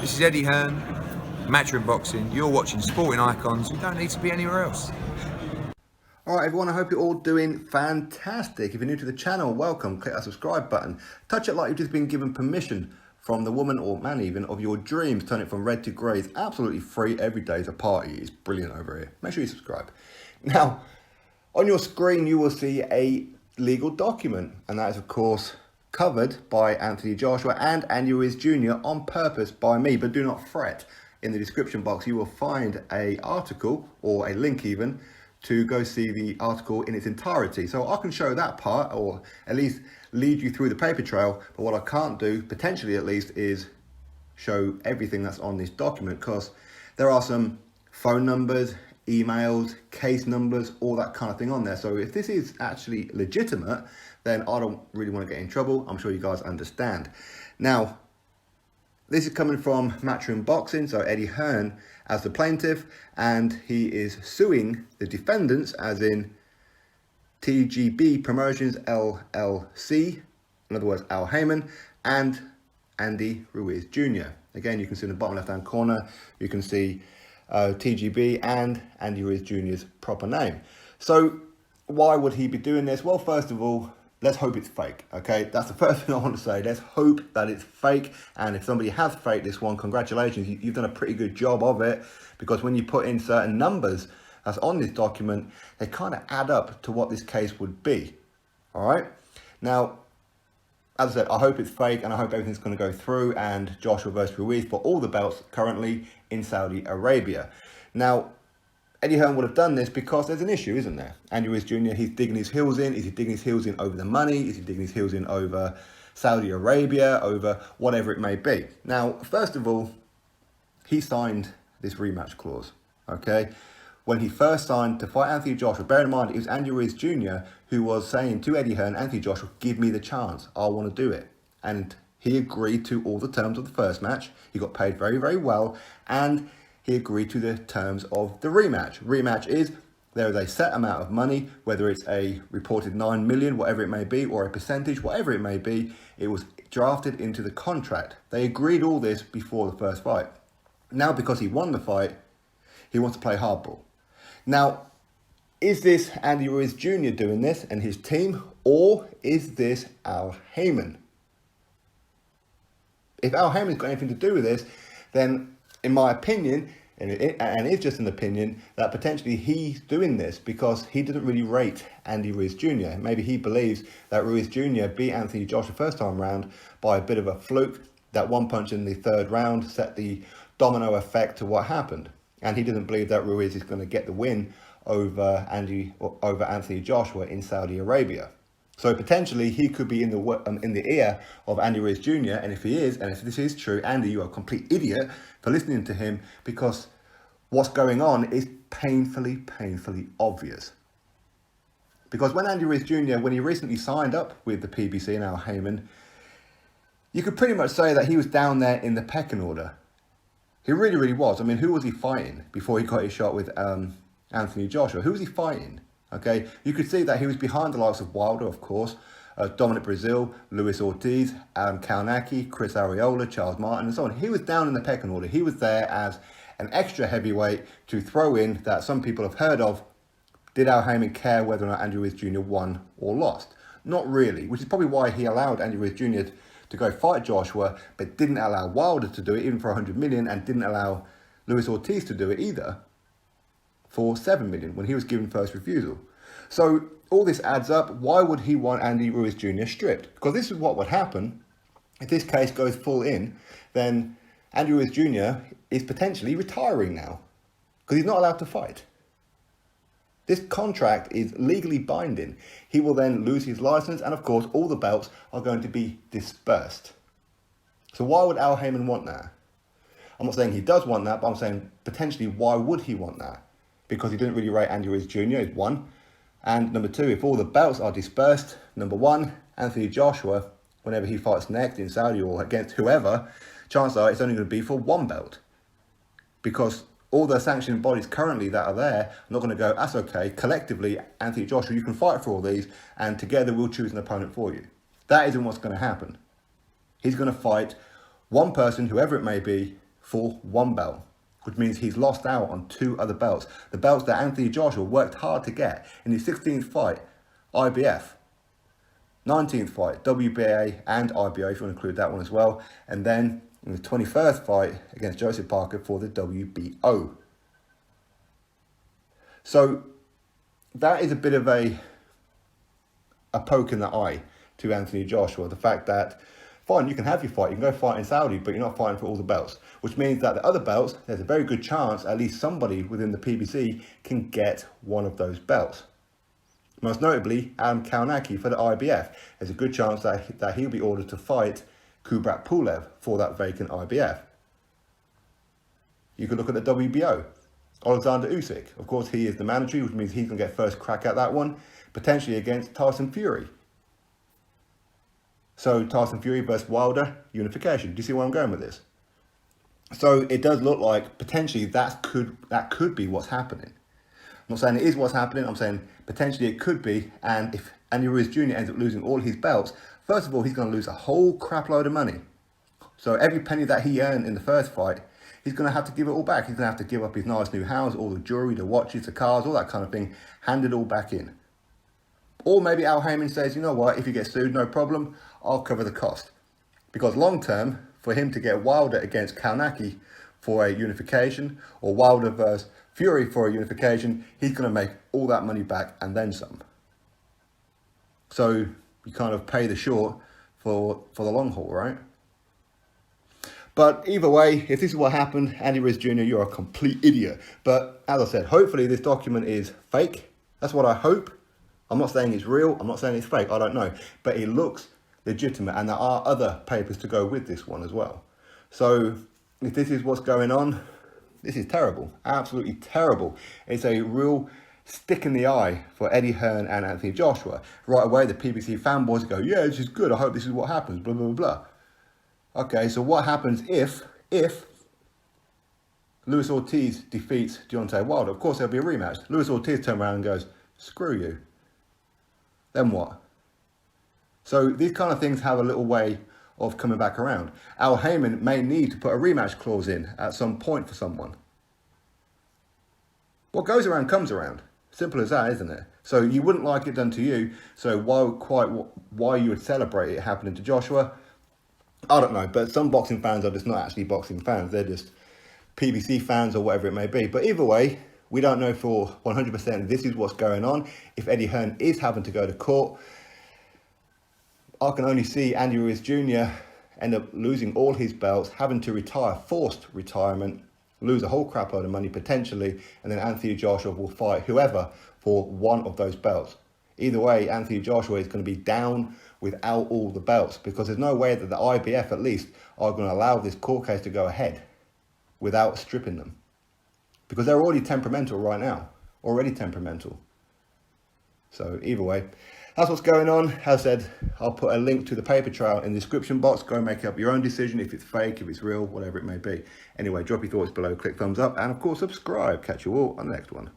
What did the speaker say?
This is Eddie Hearn, Matchroom Boxing. You're watching Sporting Icons. You don't need to be anywhere else. Alright everyone, I hope you're all doing fantastic. If you're new to the channel, welcome. Click that subscribe button. Touch it like you've just been given permission from the woman or man even of your dreams. Turn it from red to grey. It's absolutely free. Every day is a party. It's brilliant over here. Make sure you subscribe. Now, on your screen you will see a legal document, and that is of course covered by Anthony Joshua and Andy Ruiz Jr. on purpose by me, but do not fret. In the description box you will find an article, or a link even, to go see the article in its entirety. So I can show that part, or at least lead you through the paper trail, but what I can't do, potentially at least, is show everything that's on this document, because there are some phone numbers, emails, case numbers, all that kind of thing on there. So if this is actually legitimate, then I don't really want to get in trouble. I'm sure you guys understand. Now, this is coming from Matchroom Boxing, so Eddie Hearn as the plaintiff, and he is suing the defendants, as in TGB Promotions LLC, in other words Al Haymon, and Andy Ruiz Jr. Again, you can see in the bottom left hand corner, you can see TGB and Andy Ruiz Jr.'s proper name. So why would he be doing this? Well, first of all, let's hope it's fake, okay? That's the first thing I want to say. Let's hope that it's fake. And if somebody has faked this one, congratulations. You've done a pretty good job of it, because when you put in certain numbers that's on this document, they kind of add up to what this case would be, all right? Now, as I said, I hope it's fake, and I hope everything's going to go through, and Joshua versus Ruiz for all the belts currently in Saudi Arabia. Now, Eddie Hearn would have done this because there's an issue, isn't there? Andy Ruiz Jr., he's digging his heels in. Is he digging his heels in over the money? Is he digging his heels in over Saudi Arabia, over whatever it may be? Now, first of all, he signed this rematch clause, okay? When he first signed to fight Anthony Joshua, bear in mind, it was Andy Ruiz Jr. who was saying to Eddie Hearn, Anthony Joshua, give me the chance. I want to do it. And he agreed to all the terms of the first match. He got paid very, very well. And he agreed to the terms of the rematch. Rematch is, there is a set amount of money, whether it's a reported 9 million, whatever it may be, or a percentage, whatever it may be. It was drafted into the contract. They agreed all this before the first fight. Now, because he won the fight, he wants to play hardball. Now, is this Andy Ruiz Jr. doing this and his team, or is this Al Haymon? If Al Haymon's got anything to do with this, then in my opinion, and it's just an opinion, that potentially he's doing this because he doesn't really rate Andy Ruiz Jr. Maybe he believes that Ruiz Jr. beat Anthony Joshua first time round by a bit of a fluke. That one punch in the third round set the domino effect to what happened. And he doesn't believe that Ruiz is going to get the win over Anthony Joshua in Saudi Arabia. So potentially he could be in the ear of Andy Ruiz Jr. And if he is, and if this is true, Andy, you are a complete idiot for listening to him, because what's going on is painfully, painfully obvious. Because when Andy Ruiz Jr., when he recently signed up with the PBC and Al Haymon, you could pretty much say that he was down there in the pecking order. He really, really was. I mean, who was he fighting before he got his shot with Anthony Joshua? Who was he fighting? Okay, you could see that he was behind the likes of Wilder, of course, Dominic Brazil, Luis Ortiz, Adam Kalnacki, Chris Arreola, Charles Martin, and so on. He was down in the pecking order. He was there as an extra heavyweight to throw in that some people have heard of. Did Al Haymon care whether or not Andy Ruiz Jr. won or lost? Not really, which is probably why he allowed Andy Ruiz Jr. to go fight Joshua, but didn't allow Wilder to do it, even for 100 million, and didn't allow Luis Ortiz to do it either for 7 million when he was given first refusal. So all this adds up. Why would he want Andy Ruiz Jr. stripped? Because this is what would happen if this case goes full in. Then Andy Ruiz Jr. is potentially retiring now, because he's not allowed to fight. This contract is legally binding. He will then lose his license, and of course all the belts are going to be dispersed. So why would Al Haymon want that? I'm not saying he does want that, but I'm saying potentially why would he want that? Because he didn't really rate Andy Ruiz Jr. is one. And number two, if all the belts are dispersed, number one, Anthony Joshua, whenever he fights next in Saudi or against whoever, chances are it's only going to be for one belt. Because all the sanctioning bodies currently that are there are not going to go, that's okay, collectively, Anthony Joshua, you can fight for all these, and together we'll choose an opponent for you. That isn't what's going to happen. He's going to fight one person, whoever it may be, for one belt, which means he's lost out on 2 other belts. The belts that Anthony Joshua worked hard to get in his 16th fight, IBF, 19th fight, WBA and IBO, if you want to include that one as well, and then in the 21st fight against Joseph Parker for the WBO. So that is a bit of a poke in the eye to Anthony Joshua. The fact that, fine, you can have your fight, you can go fight in Saudi, but you're not fighting for all the belts. Which means that the other belts, there's a very good chance at least somebody within the PBC can get one of those belts. Most notably, Adam Kaunaki for the IBF. There's a good chance that he'll be ordered to fight Kubrat Pulev for that vacant IBF. You could look at the WBO. Alexander Usyk, of course, he is the mandatory, which means he's going to get first crack at that one, potentially against Tyson Fury. So Tyson Fury versus Wilder, unification. Do you see where I'm going with this? So it does look like potentially that could be what's happening. I'm not saying it is what's happening, I'm saying potentially it could be, and if Andy Ruiz Jr. ends up losing all his belts, first of all, he's going to lose a whole crap load of money. So every penny that he earned in the first fight, he's going to have to give it all back. He's going to have to give up his nice new house, all the jewelry, the watches, the cars, all that kind of thing, hand it all back in. Or maybe Al Haymon says, you know what, if you get sued, no problem, I'll cover the cost. Because long term, for him to get Wilder against Kaunaki for a unification, or Wilder versus Fury for a unification, he's going to make all that money back and then some. So you kind of pay the short for the long haul, right? But either way, if this is what happened, Andy Ruiz Jr., you're a complete idiot. But as I said, hopefully this document is fake. That's what I hope. I'm not saying it's real. I'm not saying it's fake. I don't know. But it looks legitimate. And there are other papers to go with this one as well. So if this is what's going on, this is terrible. Absolutely terrible. It's a real stick in the eye for Eddie Hearn and Anthony Joshua. Right away, the PBC fanboys go, yeah, this is good. I hope this is what happens. Blah, blah, blah, blah. Okay, so what happens if Luis Ortiz defeats Deontay Wilder? Of course, there'll be a rematch. Luis Ortiz turns around and goes, screw you. Then what? So these kind of things have a little way of coming back around. Al Haymon may need to put a rematch clause in at some point for someone. What goes around comes around. Simple as that, isn't it? So you wouldn't like it done to you. So why you would celebrate it happening to Joshua? I don't know, but some boxing fans are just not actually boxing fans. They're just PBC fans or whatever it may be. But either way, we don't know for 100% this is what's going on. If Eddie Hearn is having to go to court, I can only see Andy Ruiz Jr. end up losing all his belts, having to retire, forced retirement, lose a whole crap load of money potentially, and then Anthony Joshua will fight whoever for one of those belts. Either way, Anthony Joshua is going to be down without all the belts, because there's no way that the IBF at least are going to allow this court case to go ahead without stripping them, because they're already temperamental right now, So either way, that's what's going on. As I said, I'll put a link to the paper trail in the description box. Go and make up your own decision, if it's fake, if it's real, whatever it may be. Anyway, drop your thoughts below, click thumbs up, and of course subscribe. Catch you all on the next one.